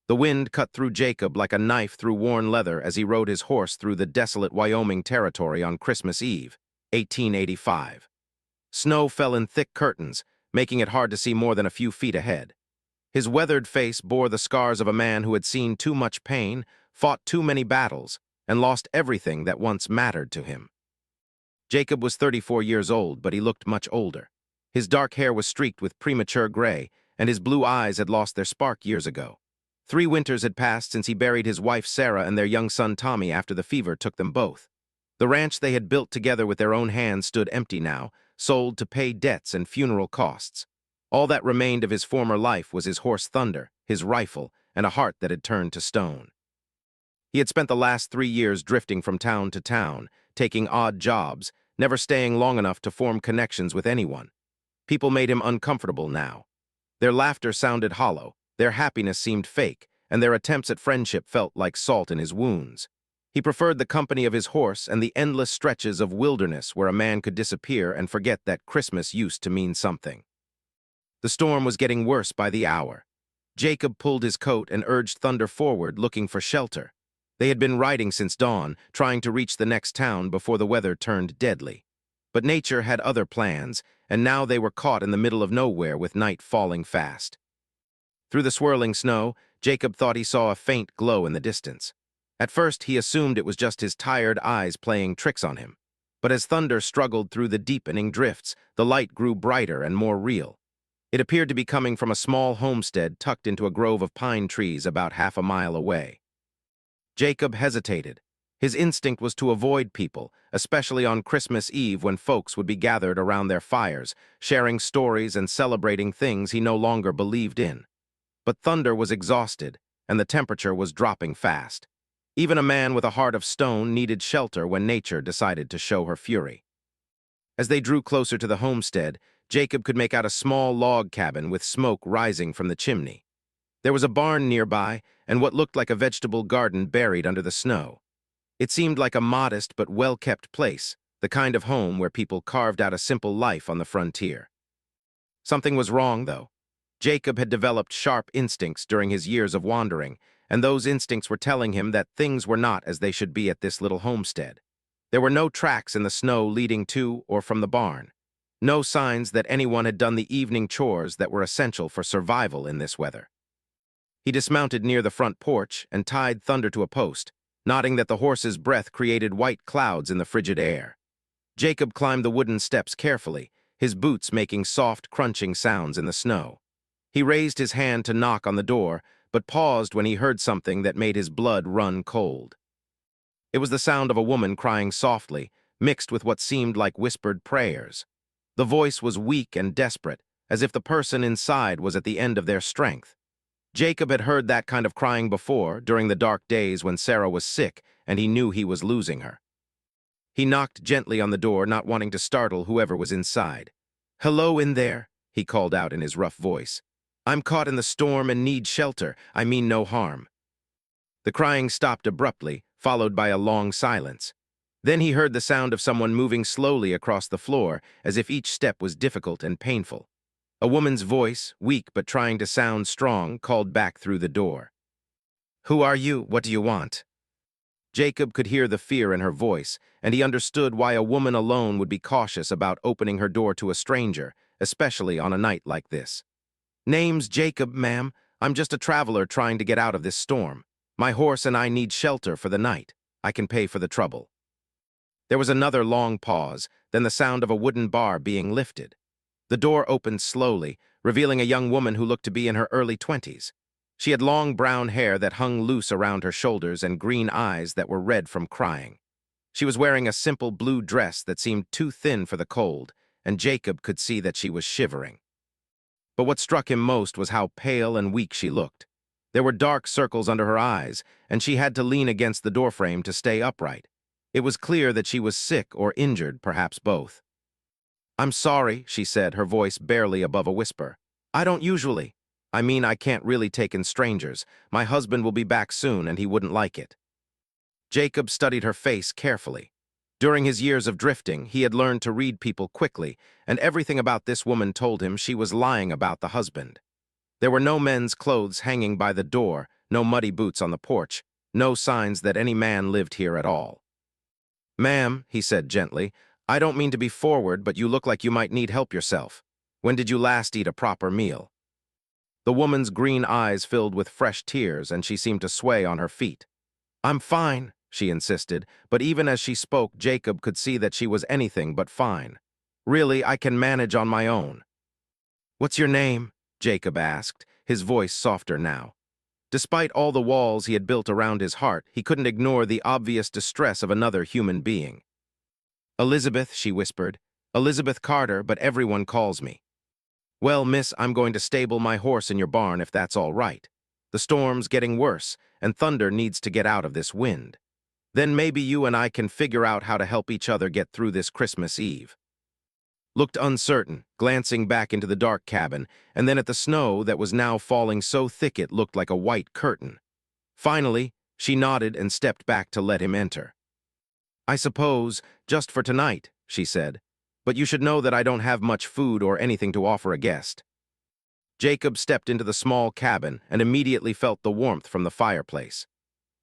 The wind cut through Jacob like a knife through worn leather as he rode his horse through the desolate Wyoming territory on Christmas Eve, 1885. Snow fell in thick curtains, making it hard to see more than a few feet ahead. His weathered face bore the scars of a man who had seen too much pain, fought too many battles, and lost everything that once mattered to him. Jacob was 34 years old, but he looked much older. His dark hair was streaked with premature gray, and his blue eyes had lost their spark years ago. 3 winters had passed since he buried his wife Sarah and their young son Tommy after the fever took them both. The ranch they had built together with their own hands stood empty now, sold to pay debts and funeral costs. All that remained of his former life was his horse Thunder, his rifle, and a heart that had turned to stone. He had spent the last 3 years drifting from town to town, taking odd jobs, never staying long enough to form connections with anyone. People made him uncomfortable now. Their laughter sounded hollow, their happiness seemed fake, and their attempts at friendship felt like salt in his wounds. He preferred the company of his horse and the endless stretches of wilderness where a man could disappear and forget that Christmas used to mean something. The storm was getting worse by the hour. Jacob pulled his coat and urged Thunder forward, looking for shelter. They had been riding since dawn, trying to reach the next town before the weather turned deadly. But nature had other plans, and now they were caught in the middle of nowhere with night falling fast. Through the swirling snow, Jacob thought he saw a faint glow in the distance. At first, he assumed it was just his tired eyes playing tricks on him. But as Thunder struggled through the deepening drifts, the light grew brighter and more real. It appeared to be coming from a small homestead tucked into a grove of pine trees about half a mile away. Jacob hesitated. His instinct was to avoid people, especially on Christmas Eve when folks would be gathered around their fires, sharing stories and celebrating things he no longer believed in. But Thunder was exhausted, and the temperature was dropping fast. Even a man with a heart of stone needed shelter when nature decided to show her fury. As they drew closer to the homestead, Jacob could make out a small log cabin with smoke rising from the chimney. There was a barn nearby and what looked like a vegetable garden buried under the snow. It seemed like a modest but well-kept place, the kind of home where people carved out a simple life on the frontier. Something was wrong, though. Jacob had developed sharp instincts during his years of wandering, and those instincts were telling him that things were not as they should be at this little homestead. There were no tracks in the snow leading to or from the barn. No signs that anyone had done the evening chores that were essential for survival in this weather. He dismounted near the front porch and tied Thunder to a post, noting that the horse's breath created white clouds in the frigid air. Jacob climbed the wooden steps carefully, his boots making soft, crunching sounds in the snow. He raised his hand to knock on the door, but paused when he heard something that made his blood run cold. It was the sound of a woman crying softly, mixed with what seemed like whispered prayers. The voice was weak and desperate, as if the person inside was at the end of their strength. Jacob had heard that kind of crying before, during the dark days when Sarah was sick, and he knew he was losing her. He knocked gently on the door, not wanting to startle whoever was inside. "Hello in there," he called out in his rough voice. "I'm caught in the storm and need shelter. I mean no harm." The crying stopped abruptly, followed by a long silence. Then he heard the sound of someone moving slowly across the floor, as if each step was difficult and painful. A woman's voice, weak but trying to sound strong, called back through the door. "Who are you? What do you want?" Jacob could hear the fear in her voice, and he understood why a woman alone would be cautious about opening her door to a stranger, especially on a night like this. "Name's Jacob, ma'am. I'm just a traveler trying to get out of this storm. My horse and I need shelter for the night. I can pay for the trouble." There was another long pause, then the sound of a wooden bar being lifted. The door opened slowly, revealing a young woman who looked to be in her early 20s. She had long brown hair that hung loose around her shoulders and green eyes that were red from crying. She was wearing a simple blue dress that seemed too thin for the cold, and Jacob could see that she was shivering. But what struck him most was how pale and weak she looked. There were dark circles under her eyes, and she had to lean against the doorframe to stay upright. It was clear that she was sick or injured, perhaps both. "I'm sorry," she said, her voice barely above a whisper. "I don't usually. I can't really take in strangers. My husband will be back soon, and he wouldn't like it." Jacob studied her face carefully. During his years of drifting, he had learned to read people quickly, and everything about this woman told him she was lying about the husband. There were no men's clothes hanging by the door, no muddy boots on the porch, no signs that any man lived here at all. "Ma'am," he said gently, "I don't mean to be forward, but you look like you might need help yourself. When did you last eat a proper meal?" The woman's green eyes filled with fresh tears, and she seemed to sway on her feet. "I'm fine," she insisted, but even as she spoke, Jacob could see that she was anything but fine. "Really, I can manage on my own." "What's your name?" Jacob asked, his voice softer now. Despite all the walls he had built around his heart, he couldn't ignore the obvious distress of another human being. "Elizabeth," she whispered. "Elizabeth Carter, but everyone calls me." "Well, miss, I'm going to stable my horse in your barn if that's all right. The storm's getting worse, and Thunder needs to get out of this wind. Then maybe you and I can figure out how to help each other get through this Christmas Eve." Looked uncertain, glancing back into the dark cabin, and then at the snow that was now falling so thick it looked like a white curtain. Finally, she nodded and stepped back to let him enter. "I suppose, just for tonight," she said, "but you should know that I don't have much food or anything to offer a guest." Jacob stepped into the small cabin and immediately felt the warmth from the fireplace.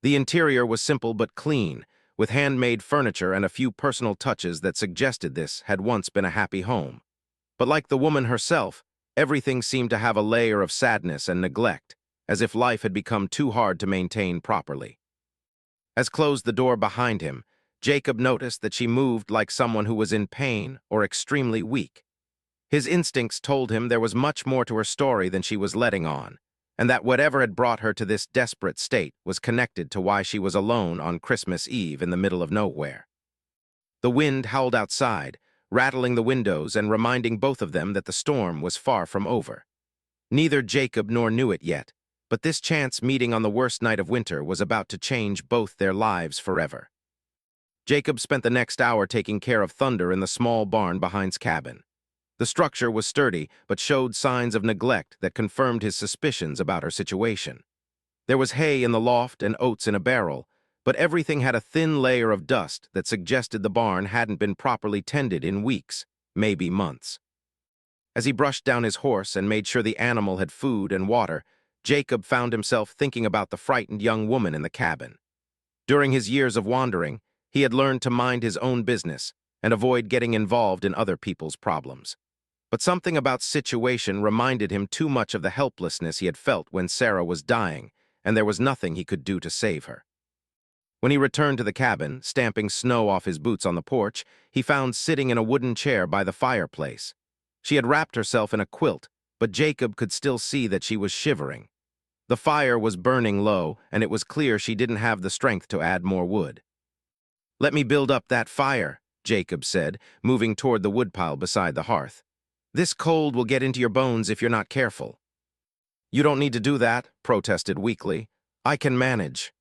The interior was simple but clean, with handmade furniture and a few personal touches that suggested this had once been a happy home. But like the woman herself, everything seemed to have a layer of sadness and neglect, as if life had become too hard to maintain properly. As closed the door behind him, Jacob noticed that she moved like someone who was in pain or extremely weak. His instincts told him there was much more to her story than she was letting on, and that whatever had brought her to this desperate state was connected to why she was alone on Christmas Eve in the middle of nowhere. The wind howled outside, rattling the windows and reminding both of them that the storm was far from over. Neither Jacob nor knew it yet, but this chance meeting on the worst night of winter was about to change both their lives forever. Jacob spent the next hour taking care of Thunder in the small barn behind's cabin. The structure was sturdy, but showed signs of neglect that confirmed his suspicions about her situation. There was hay in the loft and oats in a barrel, but everything had a thin layer of dust that suggested the barn hadn't been properly tended in weeks, maybe months. As he brushed down his horse and made sure the animal had food and water, Jacob found himself thinking about the frightened young woman in the cabin. During his years of wandering, he had learned to mind his own business and avoid getting involved in other people's problems. But something about situation reminded him too much of the helplessness he had felt when Sarah was dying, and there was nothing he could do to save her. When he returned to the cabin, stamping snow off his boots on the porch, he found sitting in a wooden chair by the fireplace. She had wrapped herself in a quilt, but Jacob could still see that she was shivering. The fire was burning low, and it was clear she didn't have the strength to add more wood. "Let me build up that fire," Jacob said, moving toward the woodpile beside the hearth. "This cold will get into your bones if you're not careful." "You don't need to do that," protested weakly. "I can manage."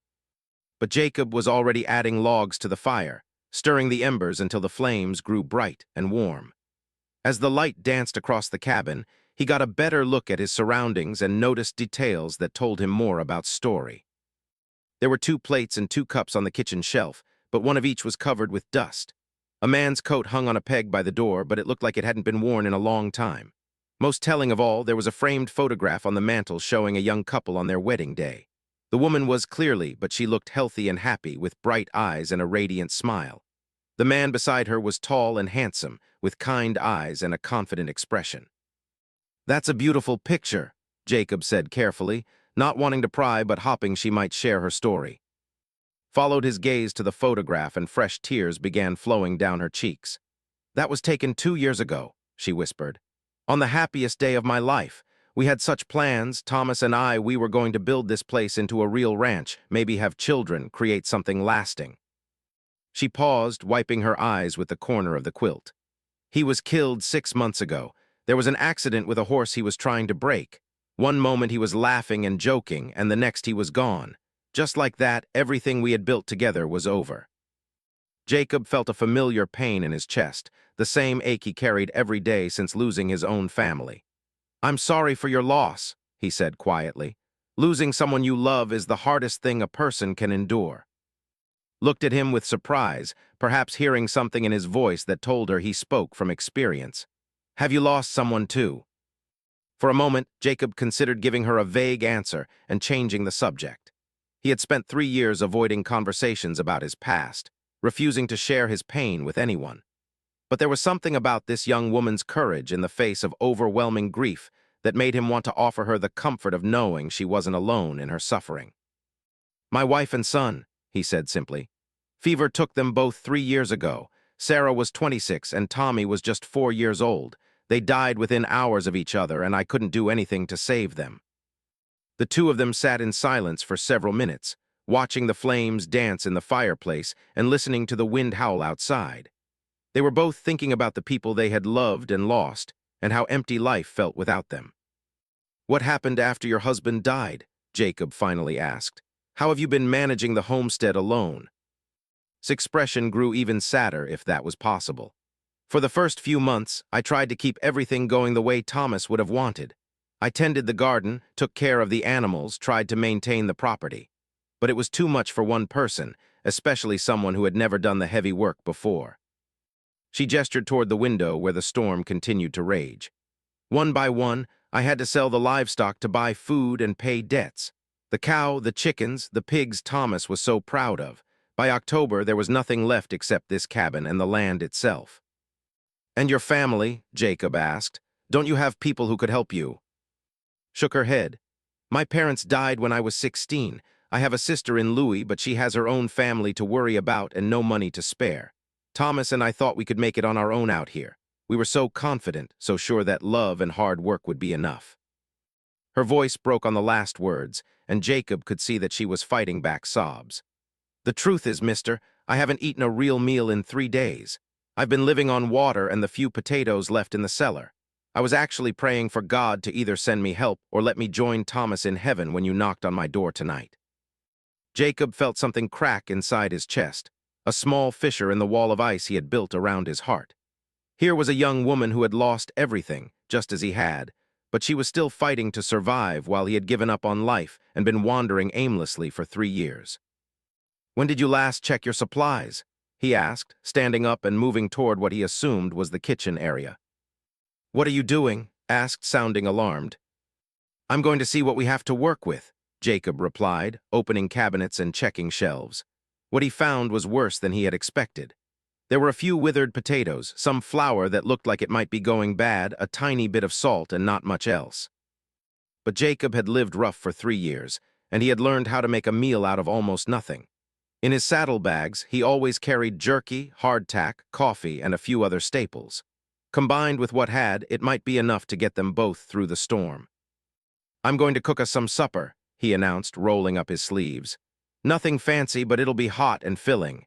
But Jacob was already adding logs to the fire, stirring the embers until the flames grew bright and warm. As the light danced across the cabin, he got a better look at his surroundings and noticed details that told him more about Story. There were 2 plates and 2 cups on the kitchen shelf, but one of each was covered with dust. A man's coat hung on a peg by the door, but it looked like it hadn't been worn in a long time. Most telling of all, there was a framed photograph on the mantel showing a young couple on their wedding day. The woman was clearly, but she looked healthy and happy, with bright eyes and a radiant smile. The man beside her was tall and handsome, with kind eyes and a confident expression. "That's a beautiful picture," Jacob said carefully, not wanting to pry but hoping she might share her story. Followed his gaze to the photograph and fresh tears began flowing down her cheeks. "That was taken 2 years ago," she whispered. "On the happiest day of my life. We had such plans, Thomas and I, we were going to build this place into a real ranch, maybe have children, create something lasting." She paused, wiping her eyes with the corner of the quilt. "He was killed 6 months ago. There was an accident with a horse he was trying to break. One moment he was laughing and joking, and the next he was gone. Just like that, everything we had built together was over." Jacob felt a familiar pain in his chest, the same ache he carried every day since losing his own family. "I'm sorry for your loss," he said quietly. "Losing someone you love is the hardest thing a person can endure." Looked at him with surprise, perhaps hearing something in his voice that told her he spoke from experience. "Have you lost someone too?" For a moment, Jacob considered giving her a vague answer and changing the subject. He had spent 3 years avoiding conversations about his past, refusing to share his pain with anyone. But there was something about this young woman's courage in the face of overwhelming grief that made him want to offer her the comfort of knowing she wasn't alone in her suffering. "My wife and son," he said simply. "Fever took them both 3 years ago. Sarah was 26 and Tommy was just 4 years old. They died within hours of each other, and I couldn't do anything to save them." The two of them sat in silence for several minutes, watching the flames dance in the fireplace and listening to the wind howl outside. They were both thinking about the people they had loved and lost, and how empty life felt without them. "What happened after your husband died?" Jacob finally asked. "How have you been managing the homestead alone?" His expression grew even sadder, if that was possible. "For the first few months, I tried to keep everything going the way Thomas would have wanted. I tended the garden, took care of the animals, tried to maintain the property. But it was too much for one person, especially someone who had never done the heavy work before." She gestured toward the window where the storm continued to rage. "One by one, I had to sell the livestock to buy food and pay debts. The cow, the chickens, the pigs Thomas was so proud of. By October, there was nothing left except this cabin and the land itself." "And your family?" Jacob asked. "Don't you have people who could help you?" Shook her head. "My parents died when I was 16. I have a sister in Louis, but she has her own family to worry about and no money to spare. Thomas and I thought we could make it on our own out here. We were so confident, so sure that love and hard work would be enough." Her voice broke on the last words, and Jacob could see that she was fighting back sobs. "The truth is, mister, I haven't eaten a real meal in 3 days. I've been living on water and the few potatoes left in the cellar. I was actually praying for God to either send me help or let me join Thomas in heaven when you knocked on my door tonight." Jacob felt something crack inside his chest, a small fissure in the wall of ice he had built around his heart. Here was a young woman who had lost everything, just as he had, but she was still fighting to survive while he had given up on life and been wandering aimlessly for 3 years. "When did you last check your supplies?" he asked, standing up and moving toward what he assumed was the kitchen area. "What are you doing?" asked, sounding alarmed. "I'm going to see what we have to work with," Jacob replied, opening cabinets and checking shelves. What he found was worse than he had expected. There were a few withered potatoes, some flour that looked like it might be going bad, a tiny bit of salt, and not much else. But Jacob had lived rough for 3 years, and he had learned how to make a meal out of almost nothing. In his saddlebags, he always carried jerky, hardtack, coffee, and a few other staples. Combined with what had, it might be enough to get them both through the storm. "I'm going to cook us some supper," he announced, rolling up his sleeves. "Nothing fancy, but it'll be hot and filling."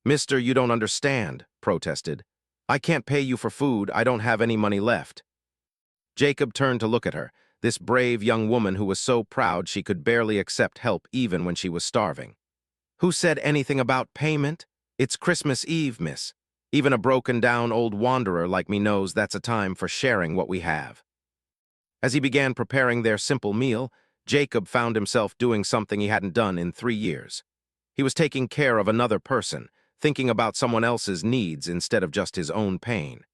"Mister, you don't understand," protested. "I can't pay you for food. I don't have any money left." Jacob turned to look at her, this brave young woman who was so proud she could barely accept help even when she was starving. "Who said anything about payment? It's Christmas Eve, miss. Even a broken-down old wanderer like me knows that's a time for sharing what we have." As he began preparing their simple meal, Jacob found himself doing something he hadn't done in 3 years. He was taking care of another person, thinking about someone else's needs instead of just his own pain.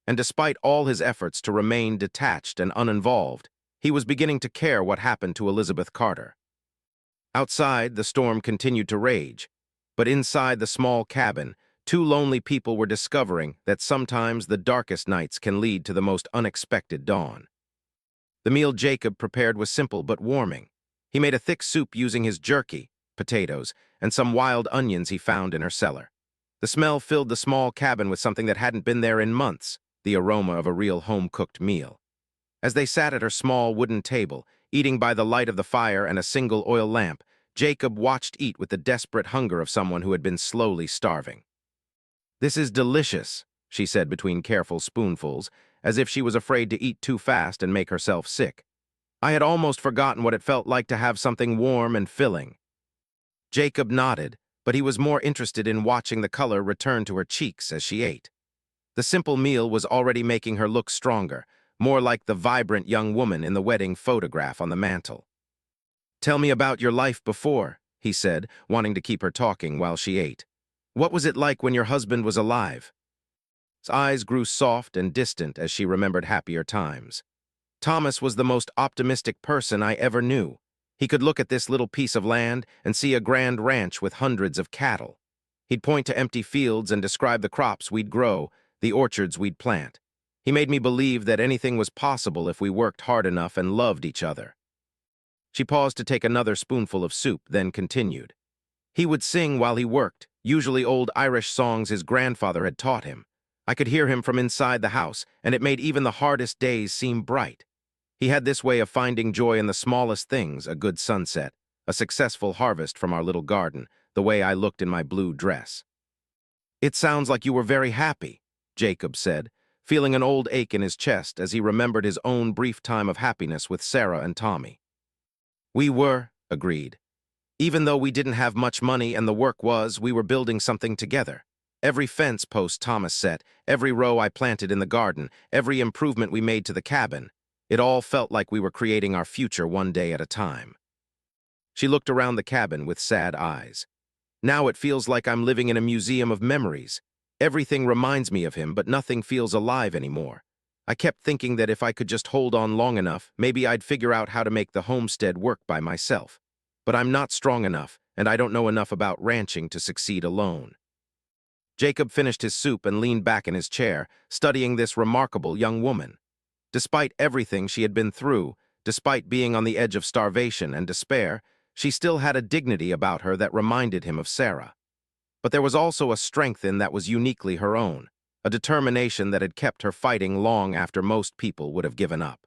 And despite all his efforts to remain detached and uninvolved, he was beginning to care what happened to Elizabeth Carter. Outside, the storm continued to rage, but inside the small cabin, two lonely people were discovering that sometimes the darkest nights can lead to the most unexpected dawn. The meal Jacob prepared was simple but warming. He made a thick soup using his jerky, potatoes, and some wild onions he found in her cellar. The smell filled the small cabin with something that hadn't been there in months, the aroma of a real home-cooked meal. As they sat at her small wooden table, eating by the light of the fire and a single oil lamp, Jacob watched eat with the desperate hunger of someone who had been slowly starving. "This is delicious," she said between careful spoonfuls, as if she was afraid to eat too fast and make herself sick. "I had almost forgotten what it felt like to have something warm and filling." Jacob nodded, but he was more interested in watching the color return to her cheeks as she ate. The simple meal was already making her look stronger, more like the vibrant young woman in the wedding photograph on the mantel. "Tell me about your life before," he said, wanting to keep her talking while she ate. "What was it like when your husband was alive?" His eyes grew soft and distant as she remembered happier times. Thomas was the most optimistic person I ever knew. He could look at this little piece of land and see a grand ranch with hundreds of cattle. He'd point to empty fields and describe the crops we'd grow, the orchards we'd plant. He made me believe that anything was possible if we worked hard enough and loved each other. She paused to take another spoonful of soup, then continued. He would sing while he worked, usually old Irish songs his grandfather had taught him. I could hear him from inside the house, and it made even the hardest days seem bright. He had this way of finding joy in the smallest things: a good sunset, a successful harvest from our little garden, the way I looked in my blue dress. "It sounds like you were very happy," Jacob said, feeling an old ache in his chest as he remembered his own brief time of happiness with Sarah and Tommy. "We were," agreed. "Even though we didn't have much money and the work we were building something together. Every fence post Thomas set, every row I planted in the garden, every improvement we made to the cabin, it all felt like we were creating our future one day at a time." She looked around the cabin with sad eyes. "Now it feels like I'm living in a museum of memories. Everything reminds me of him, but nothing feels alive anymore. I kept thinking that if I could just hold on long enough, maybe I'd figure out how to make the homestead work by myself. But I'm not strong enough, and I don't know enough about ranching to succeed alone." Jacob finished his soup and leaned back in his chair, studying this remarkable young woman. Despite everything she had been through, despite being on the edge of starvation and despair, she still had a dignity about her that reminded him of Sarah. But there was also a strength in that was uniquely her own, a determination that had kept her fighting long after most people would have given up.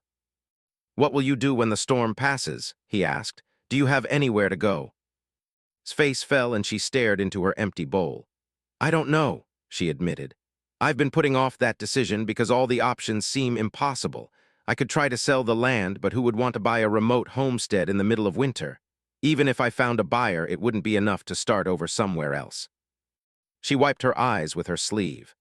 "What will you do when the storm passes?" he asked. "Do you have anywhere to go?" His face fell and she stared into her empty bowl. "I don't know," she admitted. "I've been putting off that decision because all the options seem impossible. I could try to sell the land, but who would want to buy a remote homestead in the middle of winter? Even if I found a buyer, it wouldn't be enough to start over somewhere else." She wiped her eyes with her sleeve.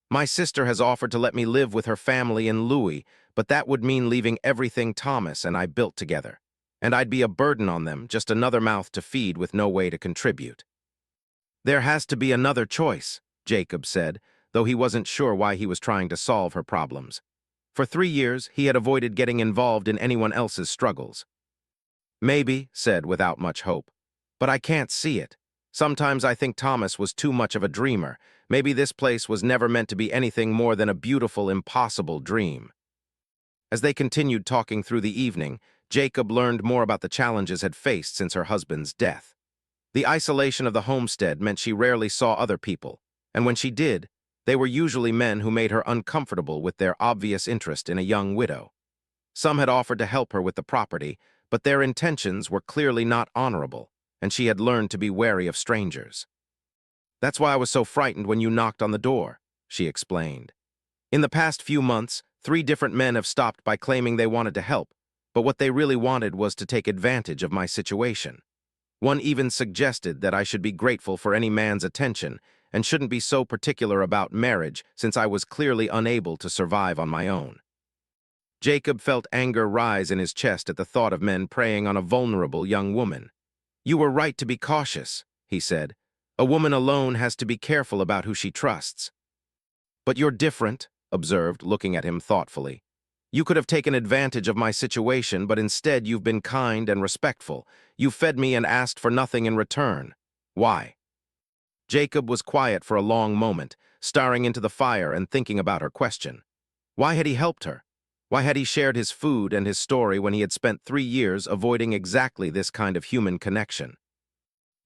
"My sister has offered to let me live with her family in Louis, but that would mean leaving everything Thomas and I built together. And I'd be a burden on them, just another mouth to feed with no way to contribute." "There has to be another choice," Jacob said, though he wasn't sure why he was trying to solve her problems. For 3 years, he had avoided getting involved in anyone else's struggles. "Maybe," said without much hope, "but I can't see it. Sometimes I think Thomas was too much of a dreamer. Maybe this place was never meant to be anything more than a beautiful, impossible dream." As they continued talking through the evening, Jacob learned more about the challenges had faced since her husband's death. The isolation of the homestead meant she rarely saw other people, and when she did, they were usually men who made her uncomfortable with their obvious interest in a young widow. Some had offered to help her with the property, but their intentions were clearly not honorable, and she had learned to be wary of strangers. "That's why I was so frightened when you knocked on the door," she explained. "In the past few months, 3 different men have stopped by claiming they wanted to help, but what they really wanted was to take advantage of my situation. One even suggested that I should be grateful for any man's attention and shouldn't be so particular about marriage since I was clearly unable to survive on my own." Jacob felt anger rise in his chest at the thought of men preying on a vulnerable young woman. "You were right to be cautious," he said. "A woman alone has to be careful about who she trusts." "But you're different," observed, looking at him thoughtfully. "You could have taken advantage of my situation, but instead you've been kind and respectful. You fed me and asked for nothing in return. Why?" Jacob was quiet for a long moment, staring into the fire and thinking about her question. Why had he helped her? Why had he shared his food and his story when he had spent 3 years avoiding exactly this kind of human connection?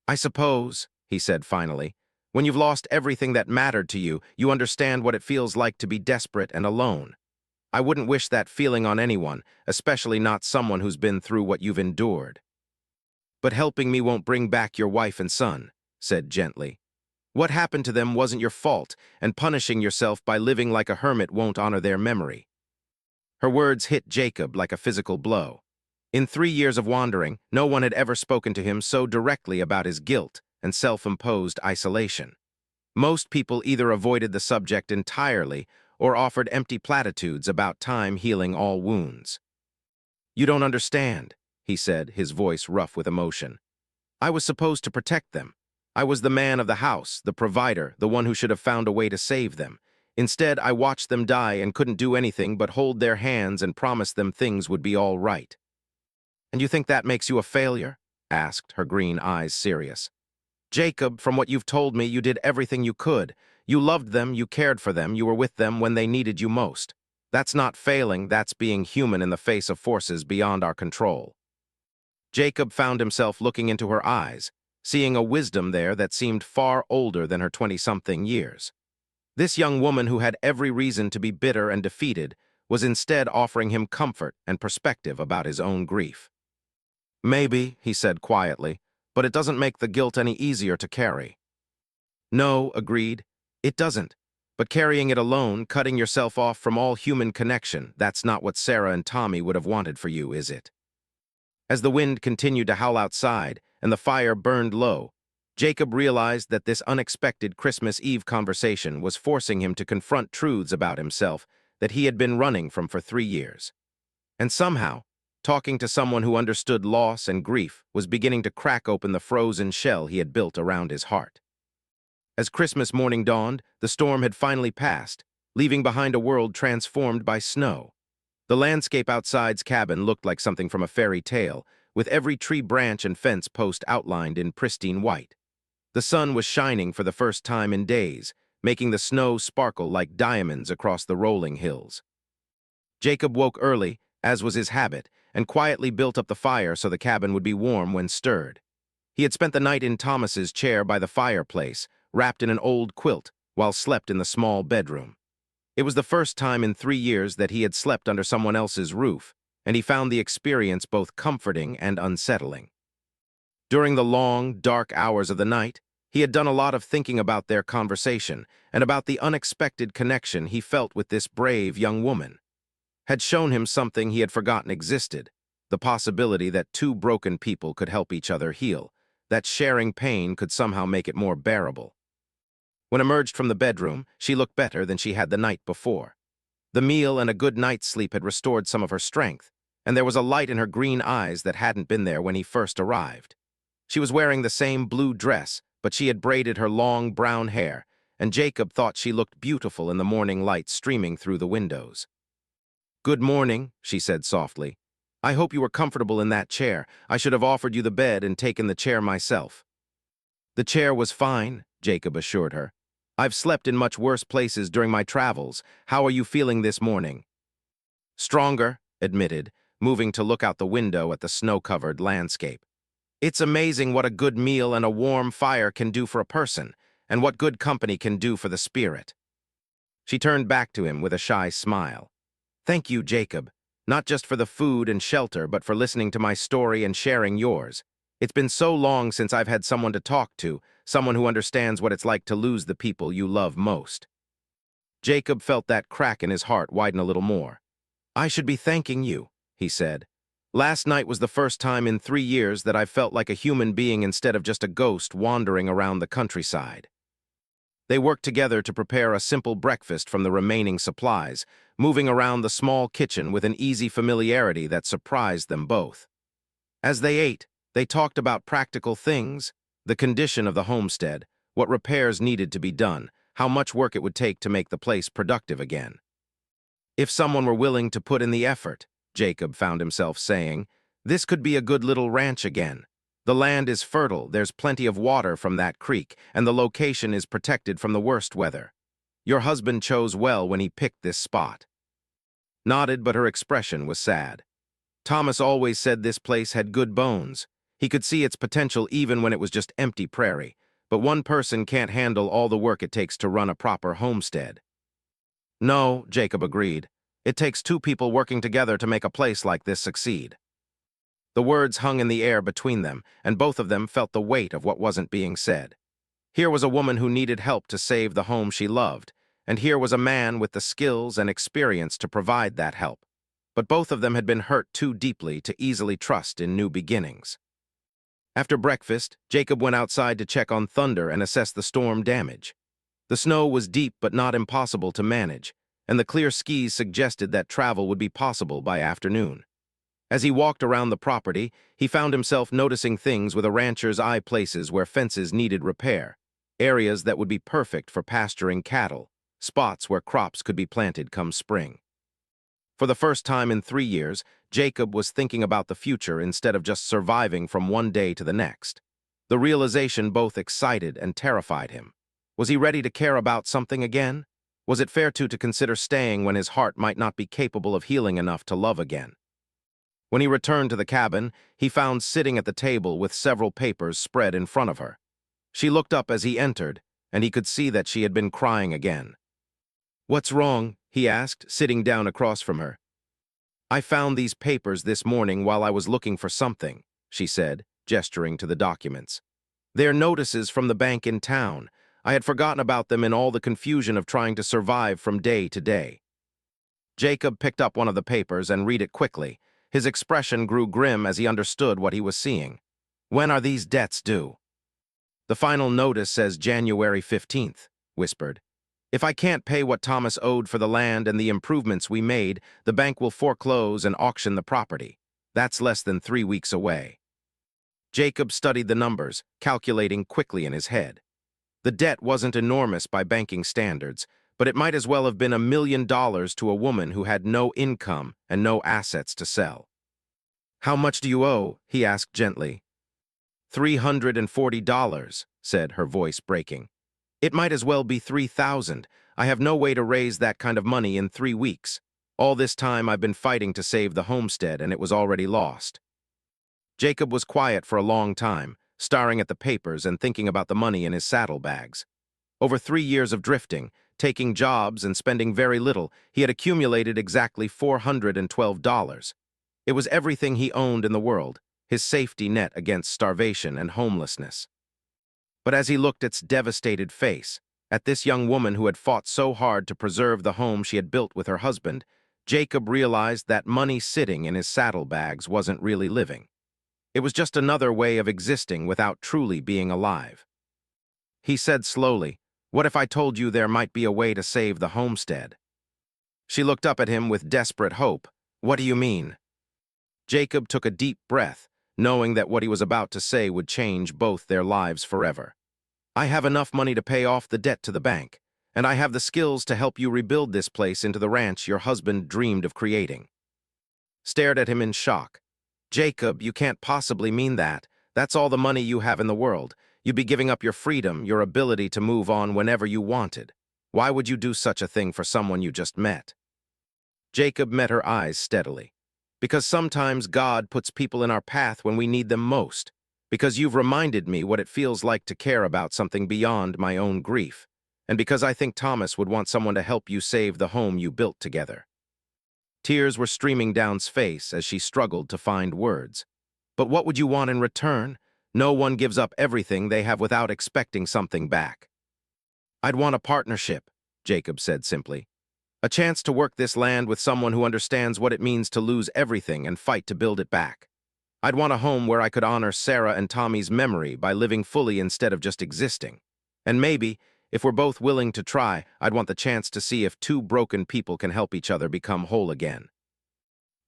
"I suppose," he said finally, "when you've lost everything that mattered to you, you understand what it feels like to be desperate and alone. I wouldn't wish that feeling on anyone, especially not someone who's been through what you've endured." "But helping me won't bring back your wife and son," said gently. "What happened to them wasn't your fault, and punishing yourself by living like a hermit won't honor their memory." Her words hit Jacob like a physical blow. In 3 years of wandering, no one had ever spoken to him so directly about his guilt and self-imposed isolation. Most people either avoided the subject entirely or offered empty platitudes about time healing all wounds. "You don't understand," he said, his voice rough with emotion. "I was supposed to protect them. I was the man of the house, the provider, the one who should have found a way to save them. Instead, I watched them die and couldn't do anything but hold their hands and promise them things would be all right. And you think that makes you a failure? Asked, her green eyes serious. Jacob, from what you've told me, you did everything you could. You loved them, you cared for them, you were with them when they needed you most. That's not failing, that's being human in the face of forces beyond our control. Jacob found himself looking into her eyes, seeing a wisdom there that seemed far older than her 20-something years. This young woman who had every reason to be bitter and defeated was instead offering him comfort and perspective about his own grief. Maybe, he said quietly, but it doesn't make the guilt any easier to carry. No, agreed, it doesn't. But carrying it alone, cutting yourself off from all human connection, that's not what Sarah and Tommy would have wanted for you, is it? As the wind continued to howl outside and the fire burned low, Jacob realized that this unexpected Christmas Eve conversation was forcing him to confront truths about himself that he had been running from for 3 years. And somehow, talking to someone who understood loss and grief was beginning to crack open the frozen shell he had built around his heart. As Christmas morning dawned, the storm had finally passed, leaving behind a world transformed by snow. The landscape outside's cabin looked like something from a fairy tale, with every tree branch and fence post outlined in pristine white. The sun was shining for the first time in days, making the snow sparkle like diamonds across the rolling hills. Jacob woke early, as was his habit, and quietly built up the fire so the cabin would be warm when stirred. He had spent the night in Thomas's chair by the fireplace, wrapped in an old quilt, while slept in the small bedroom. It was the first time in 3 years that he had slept under someone else's roof, and he found the experience both comforting and unsettling. During the long, dark hours of the night, he had done a lot of thinking about their conversation and about the unexpected connection he felt with this brave young woman. Had shown him something he had forgotten existed, the possibility that two broken people could help each other heal, that sharing pain could somehow make it more bearable. When emerged from the bedroom, she looked better than she had the night before. The meal and a good night's sleep had restored some of her strength, and there was a light in her green eyes that hadn't been there when he first arrived. She was wearing the same blue dress, but she had braided her long brown hair, and Jacob thought she looked beautiful in the morning light streaming through the windows. "Good morning," she said softly. "I hope you were comfortable in that chair. I should have offered you the bed and taken the chair myself." "The chair was fine," Jacob assured her. "I've slept in much worse places during my travels. How are you feeling this morning?" "Stronger," admitted, moving to look out the window at the snow-covered landscape. "It's amazing what a good meal and a warm fire can do for a person, and what good company can do for the spirit." She turned back to him with a shy smile. "Thank you, Jacob, not just for the food and shelter, but for listening to my story and sharing yours. It's been so long since I've had someone to talk to, someone who understands what it's like to lose the people you love most." Jacob felt that crack in his heart widen a little more. "I should be thanking you," he said. "Last night was the first time in 3 years that I felt like a human being instead of just a ghost wandering around the countryside." They worked together to prepare a simple breakfast from the remaining supplies, moving around the small kitchen with an easy familiarity that surprised them both. As they ate, they talked about practical things, the condition of the homestead, what repairs needed to be done, how much work it would take to make the place productive again. "If someone were willing to put in the effort," Jacob found himself saying, "this could be a good little ranch again. The land is fertile, there's plenty of water from that creek, and the location is protected from the worst weather. Your husband chose well when he picked this spot." Nodded, but her expression was sad. Thomas always said this place had good bones. He could see its potential even when it was just empty prairie, but one person can't handle all the work it takes to run a proper homestead. "No," Jacob agreed. "It takes 2 people working together to make a place like this succeed." The words hung in the air between them, and both of them felt the weight of what wasn't being said. Here was a woman who needed help to save the home she loved, and here was a man with the skills and experience to provide that help. But both of them had been hurt too deeply to easily trust in new beginnings. After breakfast, Jacob went outside to check on Thunder and assess the storm damage. The snow was deep but not impossible to manage, and the clear skies suggested that travel would be possible by afternoon. As he walked around the property, he found himself noticing things with a rancher's eye, places where fences needed repair, areas that would be perfect for pasturing cattle, spots where crops could be planted come spring. For the first time in 3 years, Jacob was thinking about the future instead of just surviving from one day to the next. The realization both excited and terrified him. Was he ready to care about something again? Was it fair to consider staying when his heart might not be capable of healing enough to love again? When he returned to the cabin, he found sitting at the table with several papers spread in front of her. She looked up as he entered, and he could see that she had been crying again. "What's wrong?" he asked, sitting down across from her. "I found these papers this morning while I was looking for something," she said, gesturing to the documents. "They're notices from the bank in town. I had forgotten about them in all the confusion of trying to survive from day to day." Jacob picked up one of the papers and read it quickly. His expression grew grim as he understood what he was seeing. "When are these debts due?" "The final notice says January 15th, whispered. "If I can't pay what Thomas owed for the land and the improvements we made, the bank will foreclose and auction the property. That's less than 3 weeks away." Jacob studied the numbers, calculating quickly in his head. The debt wasn't enormous by banking standards, but it might as well have been $1 million to a woman who had no income and no assets to sell. "How much do you owe?" he asked gently. $340, said her voice breaking. "It might as well be 3,000. I have no way to raise that kind of money in 3 weeks. All this time I've been fighting to save the homestead, and it was already lost." Jacob was quiet for a long time, staring at the papers and thinking about the money in his saddlebags. Over 3 years of drifting, taking jobs and spending very little, he had accumulated exactly $412. It was everything he owned in the world, his safety net against starvation and homelessness. But as he looked at its devastated face, at this young woman who had fought so hard to preserve the home she had built with her husband, Jacob realized that money sitting in his saddlebags wasn't really living. It was just another way of existing without truly being alive. He said slowly, "What if I told you there might be a way to save the homestead?" She looked up at him with desperate hope. "What do you mean?" Jacob took a deep breath, knowing that what he was about to say would change both their lives forever. "I have enough money to pay off the debt to the bank, and I have the skills to help you rebuild this place into the ranch your husband dreamed of creating." Stared at him in shock. "Jacob, you can't possibly mean that. That's all the money you have in the world. You'd be giving up your freedom, your ability to move on whenever you wanted. Why would you do such a thing for someone you just met?" Jacob met her eyes steadily. "Because sometimes God puts people in our path when we need them most. Because you've reminded me what it feels like to care about something beyond my own grief. And because I think Thomas would want someone to help you save the home you built together." Tears were streaming down his face as she struggled to find words. "But what would you want in return? No one gives up everything they have without expecting something back." "I'd want a partnership," Jacob said simply. "A chance to work this land with someone who understands what it means to lose everything and fight to build it back. I'd want a home where I could honor Sarah and Tommy's memory by living fully instead of just existing. And maybe, if we're both willing to try, I'd want the chance to see if two broken people can help each other become whole again."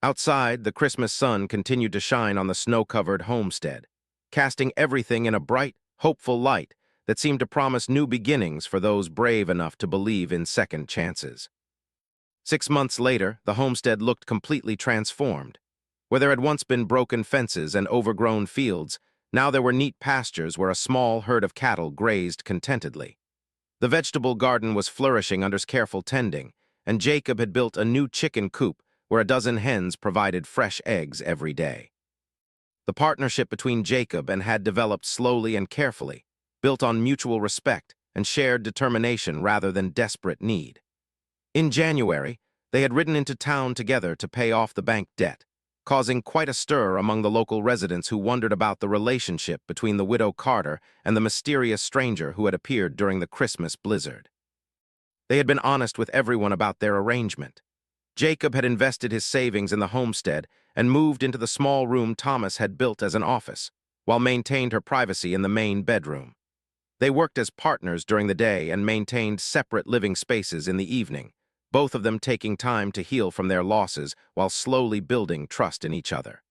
Outside, the Christmas sun continued to shine on the snow-covered homestead, casting everything in a bright, hopeful light that seemed to promise new beginnings for those brave enough to believe in second chances. 6 months later, the homestead looked completely transformed. Where there had once been broken fences and overgrown fields, now there were neat pastures where a small herd of cattle grazed contentedly. The vegetable garden was flourishing under careful tending, and Jacob had built a new chicken coop where a dozen hens provided fresh eggs every day. The partnership between Jacob and had developed slowly and carefully, built on mutual respect and shared determination rather than desperate need. In January, they had ridden into town together to pay off the bank debt, causing quite a stir among the local residents who wondered about the relationship between the widow Carter and the mysterious stranger who had appeared during the Christmas blizzard. They had been honest with everyone about their arrangement. Jacob had invested his savings in the homestead and moved into the small room Thomas had built as an office, while maintained her privacy in the main bedroom. They worked as partners during the day and maintained separate living spaces in the evening, both of them taking time to heal from their losses while slowly building trust in each other.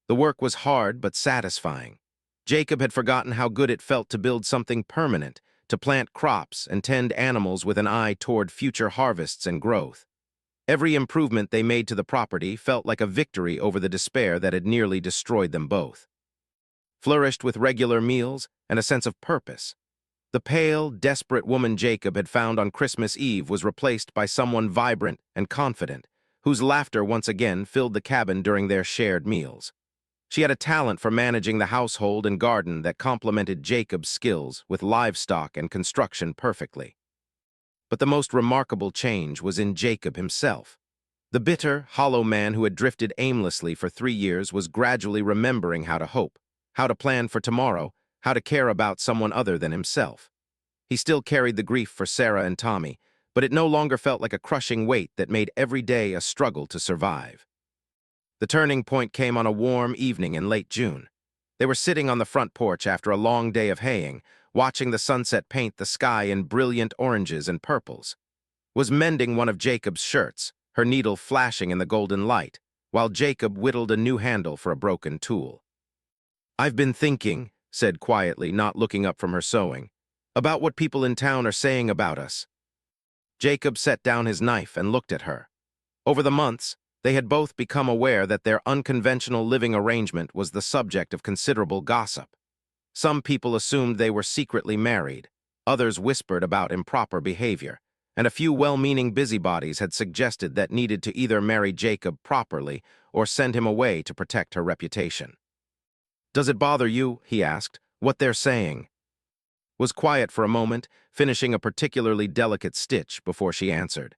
The work was hard but satisfying. Jacob had forgotten how good it felt to build something permanent, to plant crops and tend animals with an eye toward future harvests and growth. Every improvement they made to the property felt like a victory over the despair that had nearly destroyed them both. Flourished with regular meals and a sense of purpose. The pale, desperate woman Jacob had found on Christmas Eve was replaced by someone vibrant and confident, whose laughter once again filled the cabin during their shared meals. She had a talent for managing the household and garden that complemented Jacob's skills with livestock and construction perfectly. But the most remarkable change was in Jacob himself. The bitter, hollow man who had drifted aimlessly for 3 years was gradually remembering how to hope, how to plan for tomorrow, how to care about someone other than himself. He still carried the grief for Sarah and Tommy, but it no longer felt like a crushing weight that made every day a struggle to survive. The turning point came on a warm evening in late June. They were sitting on the front porch after a long day of haying, watching the sunset paint the sky in brilliant oranges and purples. Was mending one of Jacob's shirts, her needle flashing in the golden light, while Jacob whittled a new handle for a broken tool. "I've been thinking," said quietly, not looking up from her sewing, "about what people in town are saying about us." Jacob set down his knife and looked at her. Over the months, they had both become aware that their unconventional living arrangement was the subject of considerable gossip. Some people assumed they were secretly married, others whispered about improper behavior, and a few well-meaning busybodies had suggested that needed to either marry Jacob properly or send him away to protect her reputation. "Does it bother you," he asked, "what they're saying?" Was quiet for a moment, finishing a particularly delicate stitch before she answered.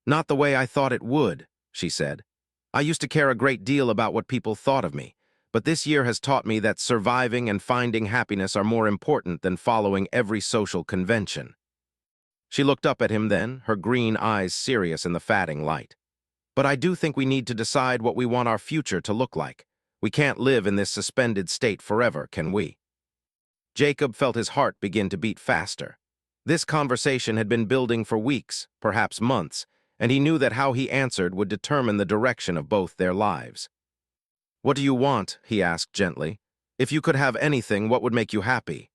"Not the way I thought it would," she said. "I used to care a great deal about what people thought of me, but this year has taught me that surviving and finding happiness are more important than following every social convention." She looked up at him then, her green eyes serious in the fading light. "But I do think we need to decide what we want our future to look like. We can't live in this suspended state forever, can we?" Jacob felt his heart begin to beat faster. This conversation had been building for weeks, perhaps months, and he knew that how he answered would determine the direction of both their lives. "What do you want?" he asked gently. "If you could have anything, what would make you happy?"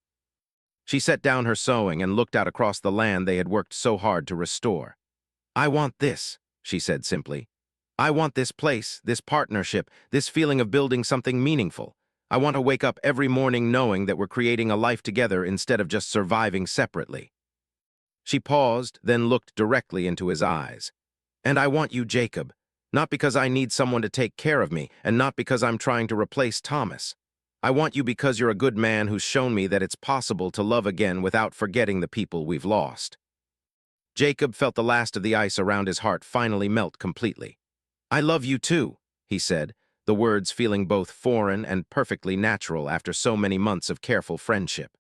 She set down her sewing and looked out across the land they had worked so hard to restore. "I want this," she said simply. "I want this place, this partnership, this feeling of building something meaningful. I want to wake up every morning knowing that we're creating a life together instead of just surviving separately." She paused, then looked directly into his eyes. "And I want you, Jacob, not because I need someone to take care of me, and not because I'm trying to replace Thomas. I want you because you're a good man who's shown me that it's possible to love again without forgetting the people we've lost." Jacob felt the last of the ice around his heart finally melt completely. "I love you too," he said, the words feeling both foreign and perfectly natural after so many months of careful friendship.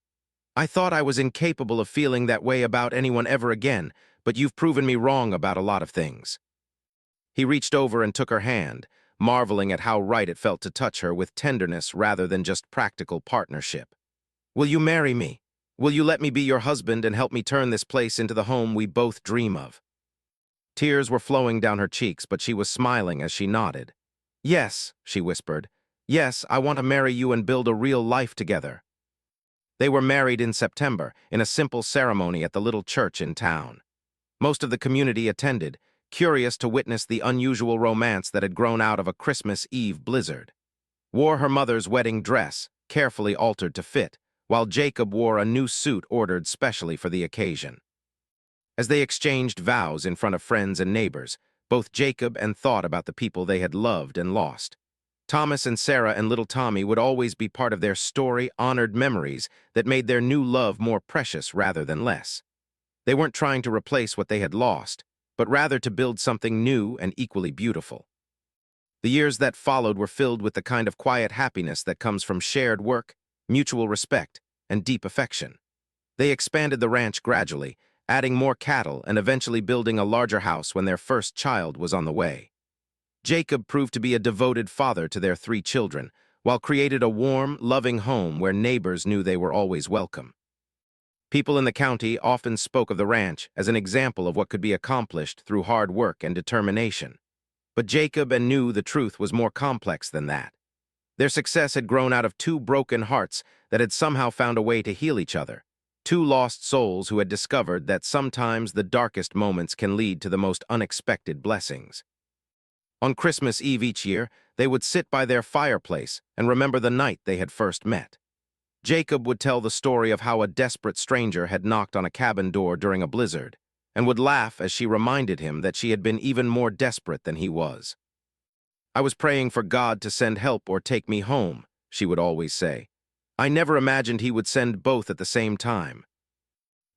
"I thought I was incapable of feeling that way about anyone ever again, but you've proven me wrong about a lot of things." He reached over and took her hand, marveling at how right it felt to touch her with tenderness rather than just practical partnership. "Will you marry me? Will you let me be your husband and help me turn this place into the home we both dream of?" Tears were flowing down her cheeks, but she was smiling as she nodded. "Yes," she whispered. "Yes, I want to marry you and build a real life together." They were married in September, in a simple ceremony at the little church in town. Most of the community attended, curious to witness the unusual romance that had grown out of a Christmas Eve blizzard. Wore her mother's wedding dress, carefully altered to fit, while Jacob wore a new suit ordered specially for the occasion. As they exchanged vows in front of friends and neighbors, both Jacob and thought about the people they had loved and lost. Thomas and Sarah and little Tommy would always be part of their story-honored memories that made their new love more precious rather than less. They weren't trying to replace what they had lost, but rather to build something new and equally beautiful. The years that followed were filled with the kind of quiet happiness that comes from shared work, mutual respect, and deep affection. They expanded the ranch gradually, adding more cattle and eventually building a larger house when their first child was on the way. Jacob proved to be a devoted father to their 3 children, while created a warm, loving home where neighbors knew they were always welcome. People in the county often spoke of the ranch as an example of what could be accomplished through hard work and determination. But Jacob knew the truth was more complex than that. Their success had grown out of 2 broken hearts that had somehow found a way to heal each other, two lost souls who had discovered that sometimes the darkest moments can lead to the most unexpected blessings. On Christmas Eve each year, they would sit by their fireplace and remember the night they had first met. Jacob would tell the story of how a desperate stranger had knocked on a cabin door during a blizzard, and would laugh as she reminded him that she had been even more desperate than he was. "I was praying for God to send help or take me home," she would always say. "I never imagined he would send both at the same time."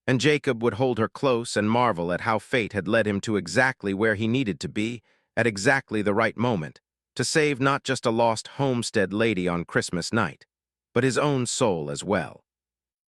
And Jacob would hold her close and marvel at how fate had led him to exactly where he needed to be, at exactly the right moment, to save not just a lost Homestead lady on Christmas night, but his own soul as well.